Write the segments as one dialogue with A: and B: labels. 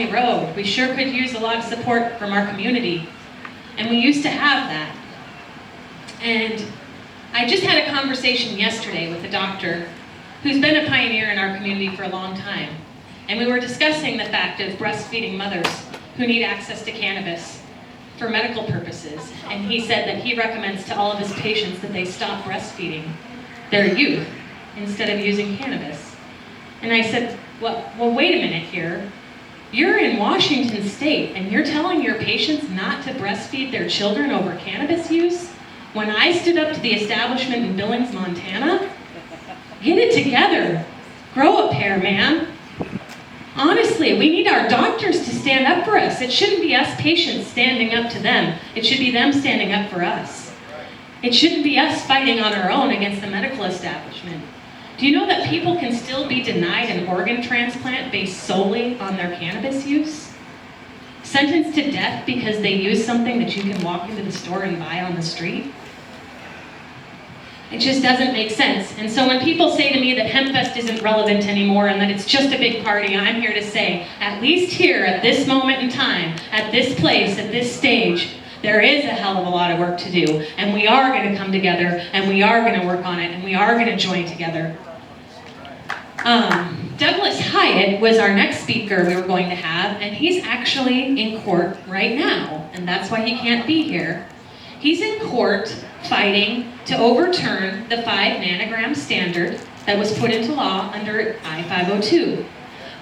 A: lonely road. We sure could use a lot of support from our community. And we used to have that. And I just had a conversation yesterday with a doctor who's been a pioneer in our community for a long time. And we were discussing the fact of breastfeeding mothers who need access to cannabis for medical purposes. And he said that he recommends to all of his patients that they stop breastfeeding their youth instead of using cannabis. And I said, well, wait a minute here. You're in Washington State and you're telling your patients not to breastfeed their children over cannabis use? When I stood up to the establishment in Billings, Montana, get it together. Grow a pair, man. Honestly, we need our doctors to stand up for us. It shouldn't be us patients standing up to them. It should be them standing up for us. It shouldn't be us fighting on our own against the medical establishment. Do you know that people can still be denied an organ transplant based solely on their cannabis use? Sentenced to death because they use something that you can walk into the store and buy on the street? It just doesn't make sense. And so when people say to me that Hempfest isn't relevant anymore and that it's just a big party, I'm here to say, at least here, at this moment in time, at this place, at this stage, there is a hell of a lot of work to do. And we are going to come together, and we are going to work on it, and we are going to join together. Douglas Hyatt was our next speaker we were going to have, and he's actually in court right now, and that's why he can't be here. He's in court fighting to overturn the 5 nanogram standard that was put into law under I-502.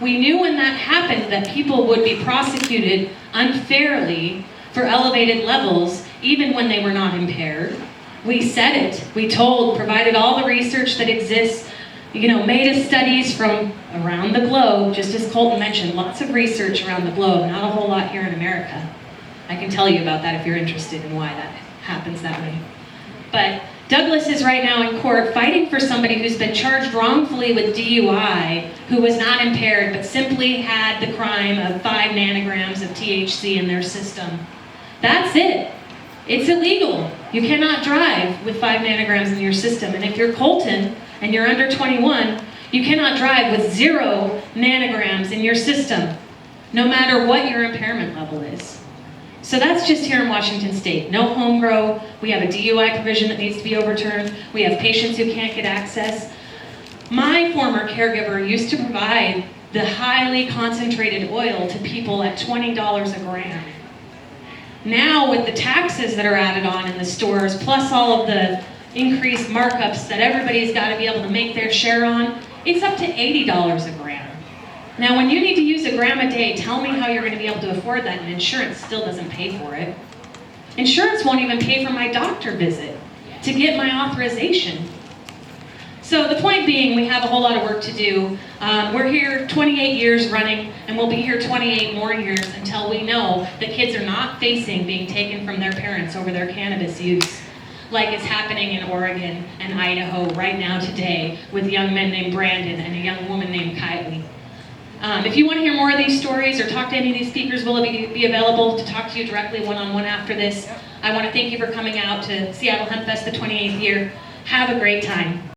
A: We knew when that happened that people would be prosecuted unfairly for elevated levels, even when they were not impaired. We said it, we told, provided all the research that exists, made studies from around the globe, just as Colton mentioned, lots of research around the globe, not a whole lot here in America. I can tell you about that if you're interested in why that happens that way. But Douglas is right now in court fighting for somebody who's been charged wrongfully with DUI, who was not impaired, but simply had the crime of 5 nanograms of THC in their system. That's it. It's illegal. You cannot drive with 5 nanograms in your system. And if you're Colton and you're under 21, you cannot drive with 0 nanograms in your system, no matter what your impairment level is. So that's just here in Washington State. No home grow. We have a DUI provision that needs to be overturned. We have patients who can't get access. My former caregiver used to provide the highly concentrated oil to people at $20 a gram. Now with the taxes that are added on in the stores, plus all of the increased markups that everybody's got to be able to make their share on, it's up to $80 a gram. Now, when you need to use a gram a day, tell me how you're going to be able to afford that, and insurance still doesn't pay for it. Insurance won't even pay for my doctor visit to get my authorization. So the point being, we have a whole lot of work to do. We're here 28 years running, and we'll be here 28 more years until we know that kids are not facing being taken from their parents over their cannabis use, like is happening in Oregon and Idaho right now today with a young man named Brandon and a young woman named Kylie. If you want to hear more of these stories or talk to any of these speakers, we'll be available to talk to you directly one-on-one after this. I want to thank you for coming out to Seattle Hempfest, the 28th year. Have a great time.